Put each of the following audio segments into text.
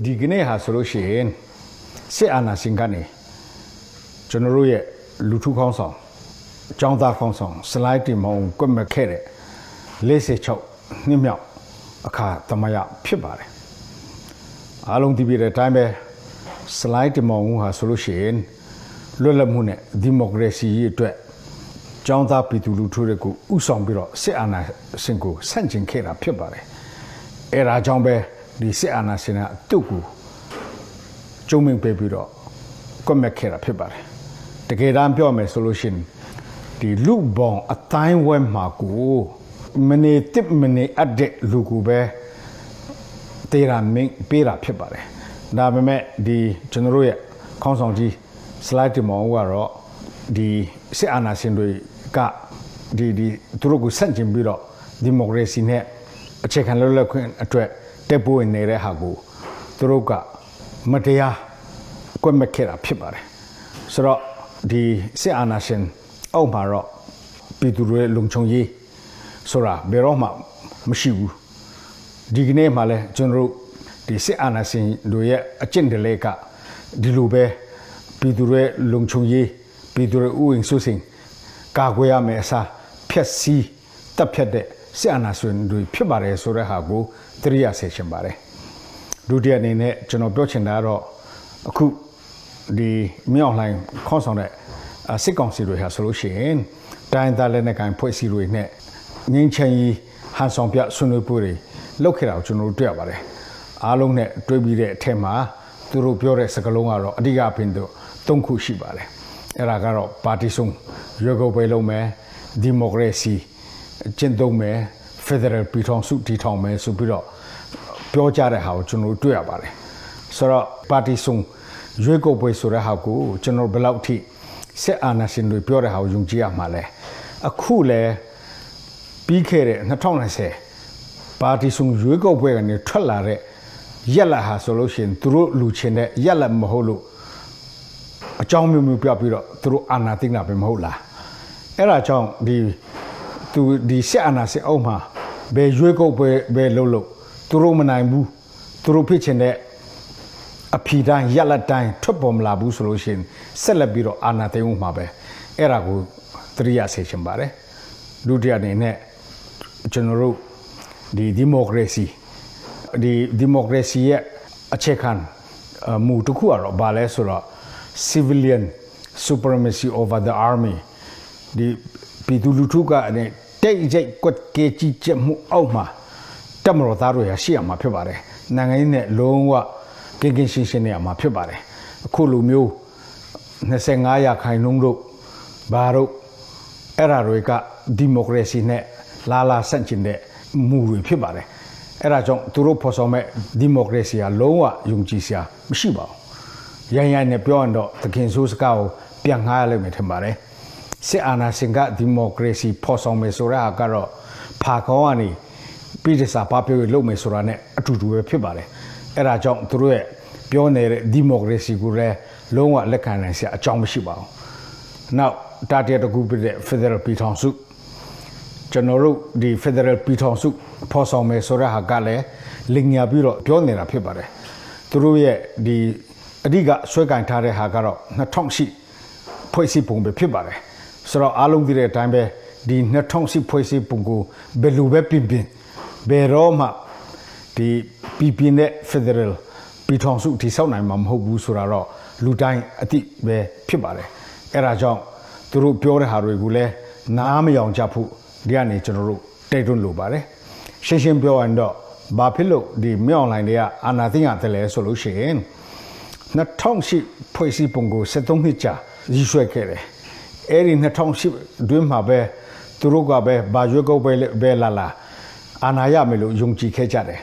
ဒီကနေ့ဟာဆိုလို့ရှိရင်စစ်အာဏာရှင်ကနေကျွန်တော်တို့ရဲ့လူထုခေါင်းဆောင်ចောင်းသားခေါင်းဆောင်စလိုက်တင်မောင်ကွက်မခဲ့တဲ့46နှစ်မြောက်အခါသမယဖြစ်ပါတယ်အားလုံးဒီပြတဲ့အတိုင်းပဲစလိုက်တင်မောင်ဟာဆိုလို့ရှိရင်လွတ်လပ်မှုနဲ့ဒီမိုကရေစီရဲ့အတွက်ចောင်းသားပြည်သူလူထုတွေကိုဥဆောင်ပြီးတော့စစ်အာဏာရှင်ကိုဆန့်ကျင်ခဲ့တာဖြစ်ပါတယ်အဲဒါကြောင့်ပဲဒီစစ်အာဏာရှင်ကသူ့ကိုကျုံမင်းပေးပြီးတော့ကွက်မခဲ့တာဖြစ်ပါတယ်တကယ်တမ်းပြောမယ်ဆိုလို့ရှိရင်ဒီလူပေါင်းအတိုင်းဝဲမှာကိုမနေတစ်မနေအပ်တဲ့လူကိုပဲတေရာမင်းပေးတာဖြစ်ပါတယ်ဒါပေမဲ့ဒီကျွန်တော်တို့ရဲ့ခေါင်းဆောင်ကြီးစလိုက်တမောင်ကတော့ဒီစစ်အာဏာရှင်တွေကဒီသူတို့ကိုဆန့်ကျင်ပြီးတော့ဒီမိုကရေစီနဲ့အခြေခံလွတ်လပ်ခွင့်အတွက်တက်ပိုးနေတဲ့ဟာကိုသူတို့ကမတရားကွက်မခဲ့တာဖြစ်ပါတယ်ဆိုတော့ဒီစစ်အာဏာရှင်အောက်မှာတော့ပြည်သူတွေလုံခြုံရေးဆိုတာဘယ်တော့မှမရှိဘူးဒီကနေ့မှလည်းကျွန်တော်တို့ဒီစစ်အာဏာရှင်တို့ရဲ့အကျင့်တွေကဒီလိုပဲပြည်သူတွေလုံခြုံရေးပြည်သူတွေဥယျာဉ်စုစင်ကာကွယ်ရမယ်အစားဖျက်ဆီးတပ်ဖြတ်တဲ့စစ်အာဏာရှင်တွေဖြစ်ပါတယ်ဆိုတဲ့ဟာကိုသတိရစေချင်ပါတယ်ဒုတိယအနေနဲ့ကျွန်တော်ပြောချင်တာကတော့အခုဒီမြောက်လှိုင်းခေါင်းဆောင်တဲ့စစ်ကောင်စီတွေဟာဆိုလို့ရှိရင်တိုင်းသားလက်နက်ကိုင်ဖွဲ့စည်းတွေနဲ့ငင်းချင်ကြီးဟန်ဆောင်ပြဆွေးနွေးပွဲတွေလုပ်ခဲ့တာကိုကျွန်တော်တို့တွေ့ရပါတယ်အားလုံးနဲ့တွေ့ပြီးတဲ့အထက်မှာသူတို့ပြောတဲ့စကားလုံးကတော့အဓိကအဖြစ်တော့၃ခုရှိပါတယ်အဲ့ဒါကတော့ပါတီစုံရွေးကောက်ပွဲလုပ်မယ်ဒီမိုကရေစီကျင့်သုံးမယ်ဖက်ဒရယ်ပြည်ထောင်စုတည်ထောင်မယ်ဆိုပြီးတော့ပြောကြတဲ့ဟာကိုကျွန်တော်တို့တွေ့ရပါတယ်ဆိုတော့ပါတီစုံရွေးကောက်ပွဲဆိုတဲ့ဟာကိုကျွန်တော်ဘယ်လောက်ထိစစ်အာဏာရှင်တွေပြောတဲ့ဟာကိုယုံကြည်ရမှာလဲအခုလဲပြီးခဲ့တဲ့2020ပါတီစုံရွေးကောက်ပွဲကနေထွက်လာတဲ့ရက်လက်ဟာဆိုလို့ရှိရင်သူတို့လူချင်းတဲ့ရက်လက်မဟုတ်လို့အကြောင်းမျိုးပြပြီးတော့သူတို့အာဏာသိမ်းတာပဲမဟုတ်လားအဲ့ဒါကြောင့်ဒီစစ်အာဏာရှင်အောက်မှာဘယ်ရွေးကောက်ပွဲပဲလုပ်လို့သူတို့မနိုင်ဘူးသူတို့ဖြစ်ချင်တဲ့အဖီတိုင်းရက်လက်တိုင်းထွက်ပေါ်မလာဘူးဆိုလို့ရှိရင်ဆက်လက်ပြီးတော့အာဏာသိမ်းမှုမှာပဲအဲ့ဒါကိုသတိရစေချင်ပါတယ်ဒုတိယအနေနဲ့ကျွန်တော်တို့ဒီမိုကရေစီရဲ့အခြေခံမူတစ်ခုကတော့ဘာလဲဆိုတော့ civilian supremacy over the army ဒီပြည်သူလူထုကနဲ့တိတ်ကြိတ်ကွက်ကေကြီးချက်မှုအောက်မှာတက်မတော်သားတွေရရှိရမှာဖြစ်ပါတယ်နိုင်ငံရေးနဲ့လုံးဝကင်းရှင်းနေရမှာဖြစ်ပါတယ်အခုလိုမျိုး25ရာခိုင်နှုန်းတို့ဘာတို့အဲ့ဓာတွေကဒီမိုကရေစီနဲ့လာဆန့်ကျင်တဲ့မူတွေဖြစ်ပါတယ်အဲ့ဒါကြောင့်သူတို့ဖော်ဆောင်မဲ့ဒီမိုကရေစီကလုံးဝယုံကြည်စရာမရှိပါဘူးရိုင်းနဲ့ပြောရင်တော့သခင်ဆိုးစကားကိုပြန်ငှားရလိမ့်မယ်ထင်ပါတယ်စစ်အာဏာရှင်ကဒီမိုကရေစီဖော်ဆောင်မယ်ဆိုတဲ့ဟာကတော့ဖာခေါင်းကနေပြည်သူစာပါပြောလို့မယ်ဆိုတာနဲ့အတူတူပဲဖြစ်ပါတယ်အဲ့ဒါကြောင့်သူတို့ရဲ့ပြောနေတဲ့ဒီမိုကရေစီကိုလည်းလုံးဝလက်ခံနိုင်စရာအကြောင်းမရှိပါဘူးနောက်တာတရတကူပြတဲ့ Federal ပြည်ထောင်စုကျွန်တော်တို့ဒီ Federal ပြည်ထောင်စုဖော်ဆောင်မယ်ဆိုတဲ့ဟာကလည်းလင်ညာပြီးတော့ပြောနေတာဖြစ်ပါတယ်သူတို့ရဲ့ဒီအဓိကဆွဲကင်ထားတဲ့ဟာကတော့2008ဖွဲ့စည်းပုံပဲဖြစ်ပါတယ်ဆိုတော့အားလုံးသိတဲ့အတိုင်းပဲဒီ2008ဖွဲ့စည်းပုံကိုဘယ်လိုပဲပြင်ဘယ်တော့မှဒီပြည်နဲ့ Federal ပြည်ထောင်စုထိဆောက်နိုင်မှာမဟုတ်ဘူးဆိုတာတော့လူတိုင်းအသိပဲဖြစ်ပါတယ်အဲ့ဒါကြောင့်သူတို့ပြောတဲ့ဟာတွေကိုလည်းနားမယောင်ကြဖို့ဒီကနေကျွန်တော်တို့တိုက်တွန်းလိုပါတယ်ရှင်းပြောရင်တော့ဘာဖြစ်လို့ဒီမြောက်လိုင်းတွေကအာဏာသိမ်းရတယ်လဲဆိုလို့ရှိရင်2008ဖွဲ့စည်းပုံကို73နှစ်ကြာရည်ရွယ်ခဲ့တယ်အဲ့ဒီ2008တွင်းမှာပဲသူတို့ကပဲဘာရွေးကောက်ပဲလာအာဏာရမယ်လို့ယုံကြည်ခဲ့ကြတယ်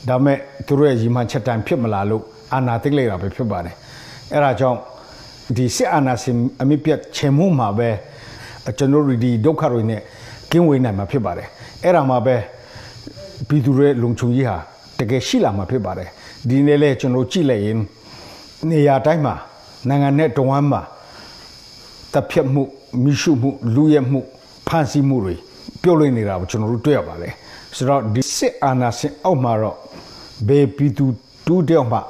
ဒါပေမဲ့သူတို့ရဲ့ရည်မှန်းချက်တိုင်းဖြစ်မလာလို့အာဏာသိမ်းလိုက်တာပဲဖြစ်ပါတယ်အဲ့ဒါကြောင့်ဒီစစ်အာဏာရှင်အမြင့်ပြတ်ချေမှုမှာပဲကျွန်တော်တို့ဒီဒုက္ခတွေနဲ့ကင်းဝေးနိုင်မှာဖြစ်ပါတယ်အဲ့ဒါမှာပဲပြည်သူတွေလုံခြုံရေးဟာတကယ်ရှိလာမှာဖြစ်ပါတယ်ဒီနေ့လဲကျွန်တော်ကြည့်လိုက်ရင်နေရာတိုင်းမှာနိုင်ငံနဲ့တဝမ်းမှာတပ်ဖြတ်မှုမိရှုမှုလူရဲမှုဖန်ဆီးမှုတွေပြုတ်လွှင့်နေတာကိုကျွန်တော်တို့တွေ့ရပါတယ်ဆိုတော့ဒီစစ်အာဏာရှင်အောက်မှာတော့ဘေးပြည်သူတူးတောင်မှ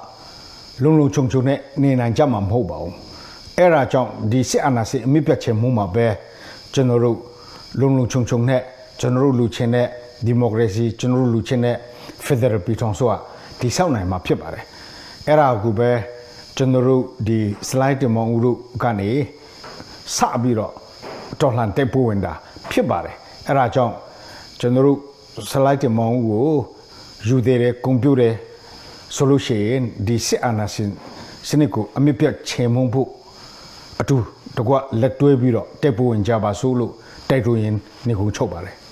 လုံလုံခြုံခြုံနဲ့နေနိုင်ကြမှာမဟုတ်ပါဘူးအဲ့ဒါကြောင့်ဒီစစ်အာဏာရှင်အမြင့်ပြတ်ချေမှုမှာပဲကျွန်တော်တို့လုံလုံခြုံခြုံနဲ့ကျွန်တော်တို့လူချင်းတဲ့ဒီမိုကရေစီကျွန်တော်တို့လူချင်းတဲ့ Federal ပြည်ထောင်စုကဒီဆောက်နိုင်မှာဖြစ်ပါတယ်အဲ့ဒါကိုပဲကျွန်တော်တို့ဒီ slide တင်မောင်ဦးတို့ကနေစပြီးတော့တော်လှန်တက်ပိုးဝင်တာဖြစ်ပါတယ်အဲ့ဒါကြောင့်ကျွန်တော်တို့ slide တင်မောင်ဦးကိုယူသေးတယ်ကွန်ပျူတာဆိုလို့ရှိရင်ဒီစစ်အာဏာရှင်စနစ်ကိုအမြင့်ပြတ်ချေမှုန်းဖို့အတူတကွလက်တွဲပြီးတော့တက်ပိုးဝင်ကြပါစို့လို့တိုက်တွန်းရင်းနေကိုချုပ်ပါတယ်